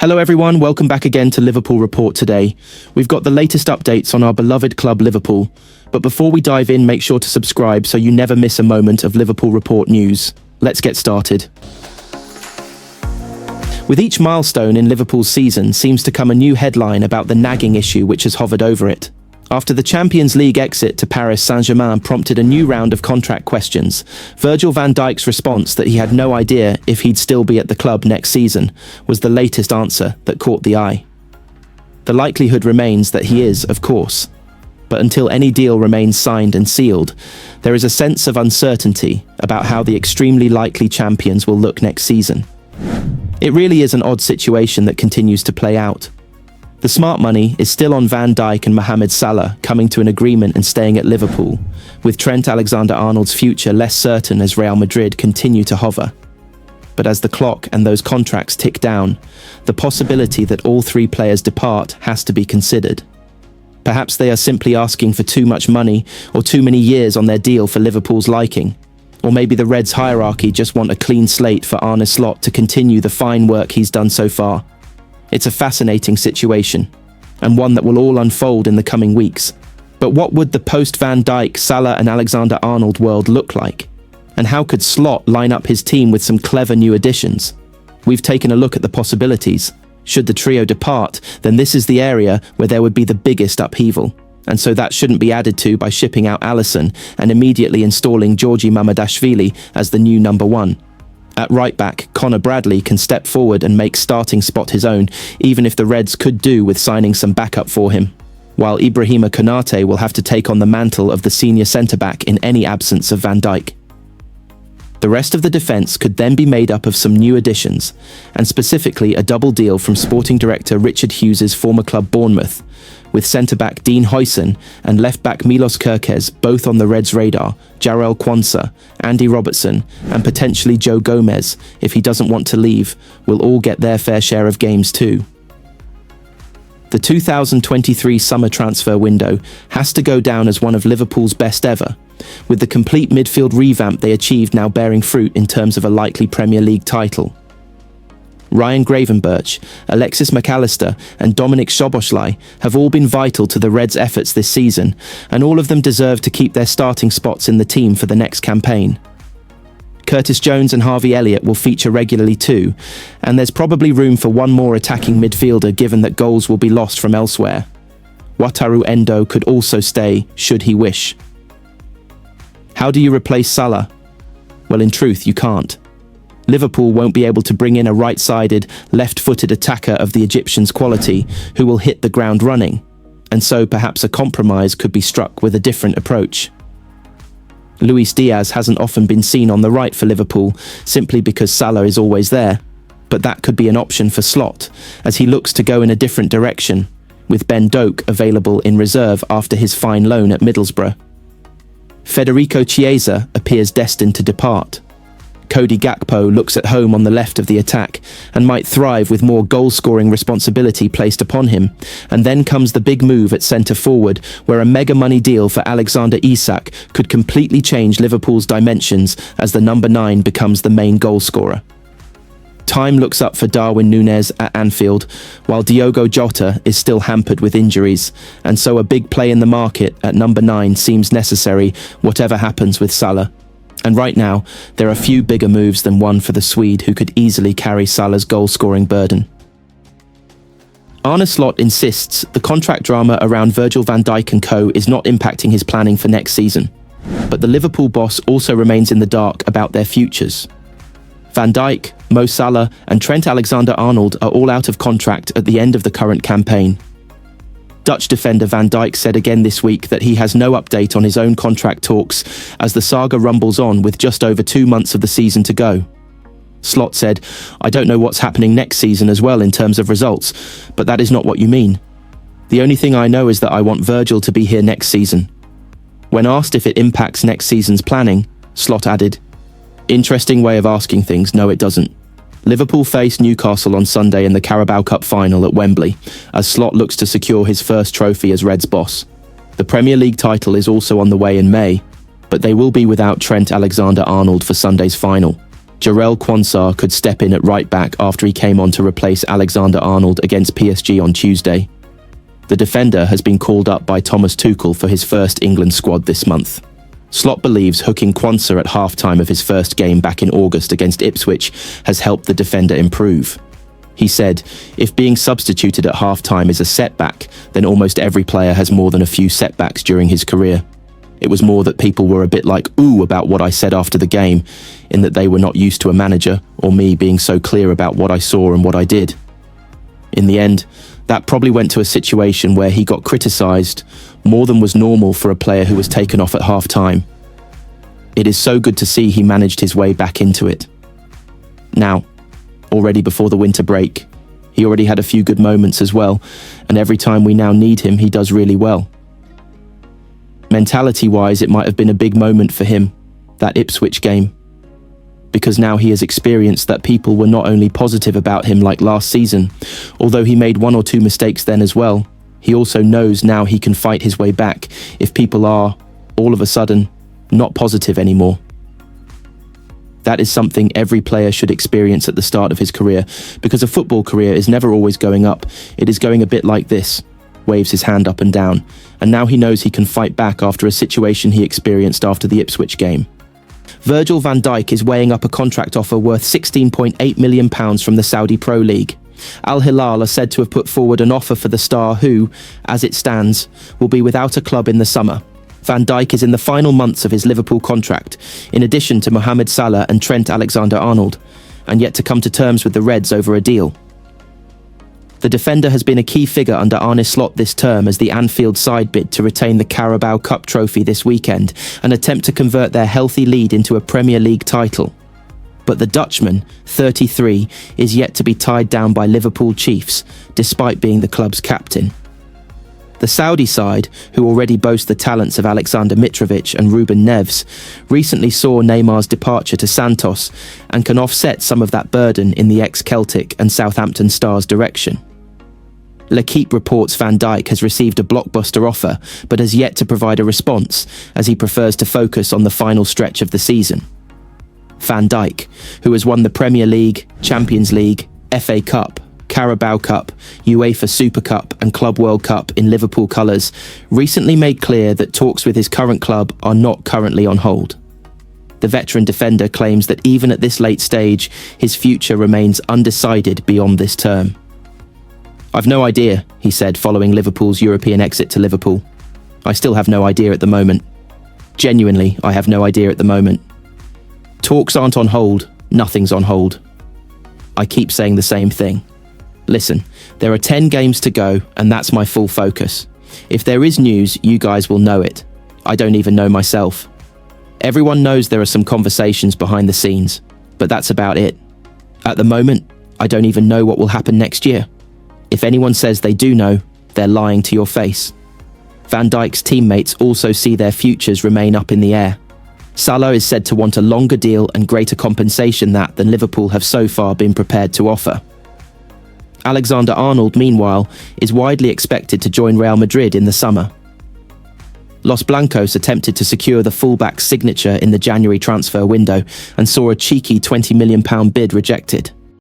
Hello everyone, welcome back again to Liverpool Report today. We've got the latest updates on our beloved club Liverpool, but before we dive in, make sure to subscribe so you never miss a moment of Liverpool Report news. Let's get started. With each milestone in Liverpool's season seems to come a new headline about the nagging issue which has hovered over it. After the Champions League exit to Paris Saint-Germain prompted a new round of contract questions, Virgil van Dijk's response that he had no idea if he'd still be at the club next season was the latest answer that caught the eye. The likelihood remains that he is, of course. But until any deal remains signed and sealed, there is a sense of uncertainty about how the extremely likely champions will look next season. It really is an odd situation that continues to play out. The smart money is still on Van Dijk and Mohamed Salah coming to an agreement and staying at Liverpool, with Trent Alexander-Arnold's future less certain as Real Madrid continue to hover. But as the clock and those contracts tick down, the possibility that all three players depart has to be considered. Perhaps they are simply asking for too much money or too many years on their deal for Liverpool's liking. Or maybe the Reds' hierarchy just want a clean slate for Arneslot to continue the fine work he's done so far. It's a fascinating situation, and one that will all unfold in the coming weeks. But what would the post-Van Dijk, Salah and Alexander-Arnold world look like? And how could Slot line up his team with some clever new additions? We've taken a look at the possibilities. Should the trio depart, then this is the area where there would be the biggest upheaval. And so that shouldn't be added to by shipping out Alisson and immediately installing Georgi Mamardashvili as the new number one. At right back, Connor Bradley can step forward and make starting spot his own, even if the Reds could do with signing some backup for him. While Ibrahima Konate will have to take on the mantle of the senior centre-back in any absence of Van Dijk. The rest of the defence could then be made up of some new additions, and specifically a double deal from sporting director Richard Hughes' former club Bournemouth, with centre-back Dean Huijsen and left-back Milos Kerkez both on the Reds' radar, Jarell Quansah, Andy Robertson, and potentially Joe Gomez, if he doesn't want to leave, will all get their fair share of games too. The 2023 summer transfer window has to go down as one of Liverpool's best ever, with the complete midfield revamp they achieved now bearing fruit in terms of a likely Premier League title. Ryan Gravenberch, Alexis McAllister and Dominic Szoboszlai have all been vital to the Reds' efforts this season, and all of them deserve to keep their starting spots in the team for the next campaign. Curtisjones and Harveyelliott will feature regularly too, and there's probably room for one more attacking midfielder given that goals will be lost from elsewhere. Wataru Endo could also stay, should he wish. How do you replace Salah? Well, in truth, you can't. Liverpool won't be able to bring in a right-sided, left-footed attacker of the Egyptians' quality who will hit the ground running, and so perhaps a compromise could be struck with a different approach. Luis Diaz hasn't often been seen on the right for Liverpool, simply because Salah is always there, but that could be an option for Slot, as he looks to go in a different direction, with Ben Doak available in reserve after his fine loan at Middlesbrough. Federicochiesa appears destined to depart. Cody Gakpo looks at home on the left of the attack and might thrive with more goal-scoring responsibility placed upon him. And then comes the big move at centre-forward, where a mega-money deal for Alexander Isak could completely change Liverpool's dimensions as the number 9 becomes the main goal-scorer. Time looks up for Darwin Núñez at Anfield, while Diogo Jota is still hampered with injuries, and so a big play in the market at number 9 seems necessary, whatever happens with Salah. And right now, there are few bigger moves than one for the Swede who could easily carry Salah's goal-scoring burden. Arneslot insists the contract drama around Virgil van Dijk and co is not impacting his planning for next season. But the Liverpool boss also remains in the dark about their futures. Van Dijk, Mo Salah and Trent Alexander-Arnold are all out of contract at the end of the current campaign. Dutch defender Van Dijk said again this week that he has no update on his own contract talks as the saga rumbles on with just over 2 months of the season to go. Slot said, "I don't know what's happening next season as well in terms of results, but that is not what you mean. The only thing I know is that I want Virgil to be here next season." When asked if it impacts next season's planning, Slot added, "Interesting way of asking things, no it doesn't. Liverpool face Newcastle on Sunday in the Carabao Cup final at Wembley, as Slot looks to secure his first trophy as Reds boss. The Premier League title is also on the way in May, but they will be without Trent Alexander-Arnold for Sunday's final. Jarell Quansah could step in at right-back after he came on to replace Alexander-Arnold against PSG on Tuesday. The defender has been called up by Thomas Tuchel for his first England squad this month. Slot believes hooking Quansah at half-time of his first game back in August against Ipswich has helped the defender improve. He said, "If being substituted at half-time is a setback, then almost every player has more than a few setbacks during his career. It was more that people were a bit like, ooh, about what I said after the game, in that they were not used to a manager, or me being so clear about what I saw and what I did." In the end, that probably went to a situation where he got criticised more than was normal for a player who was taken off at half-time. It is so good to see he managed his way back into it. Now, already before the winter break, he already had a few good moments as well, and every time we now need him, he does really well. Mentality-wise, it might have been a big moment for him, that Ipswich game, because now he has experienced that people were not only positive about him like last season, although he made one or two mistakes then as well, he also knows now he can fight his way back if people are, all of a sudden, not positive anymore. That is something every player should experience at the start of his career, because a football career is never always going up, it is going a bit like this, waves his hand up and down, and now he knows he can fight back after a situation he experienced after the Ipswich game. Virgil van Dijk is weighing up a contract offer worth £16.8 million from the Saudi Pro League. Al Hilal are said to have put forward an offer for the star who, as it stands, will be without a club in the summer. Van Dijk is in the final months of his Liverpool contract, in addition to Mohamed Salah and Trent Alexander-Arnold, and yet to come to terms with the Reds over a deal. The defender has been a key figure under Arneslot this term as the Anfield side bid to retain the Carabao Cup trophy this weekend and attempt to convert their healthy lead into a Premier League title. But the Dutchman, 33, is yet to be tied down by Liverpool Chiefs, despite being the club's captain. The Saudi side, who already boast the talents of Alexander Mitrovic and Ruben Neves, recently saw Neymar's departure to Santos and can offset some of that burden in the ex-Celtic and Southampton Stars' direction. L'Equipe reports Van Dijk has received a blockbuster offer, but has yet to provide a response, as he prefers to focus on the final stretch of the season. Van Dijk, who has won the Premier League, Champions League, FA Cup, Carabao Cup, UEFA Super Cup and Club World Cup in Liverpool colours, recently made clear that talks with his current club are not currently on hold. The veteran defender claims that even at this late stage, his future remains undecided beyond this term. "I've no idea," he said following Liverpool's European exit to Liverpool. "I still have no idea at the moment. Genuinely, I have no idea at the moment. Talks aren't on hold, nothing's on hold. I keep saying the same thing. Listen, there are 10 games to go, and that's my full focus. If there is news, you guys will know it. I don't even know myself. Everyone knows there are some conversations behind the scenes, but that's about it. At the moment, I don't even know what will happen next year. If anyone says they do know, they're lying to your face." Van Dijk's teammates also see their futures remain up in the air. Salah is said to want a longer deal and greater compensation than Liverpool have so far been prepared to offer. Alexander-Arnold, meanwhile, is widely expected to join Real Madrid in the summer. Los Blancos attempted to secure the fullback's signature in the January transfer window and saw a cheeky £20 million bid rejected.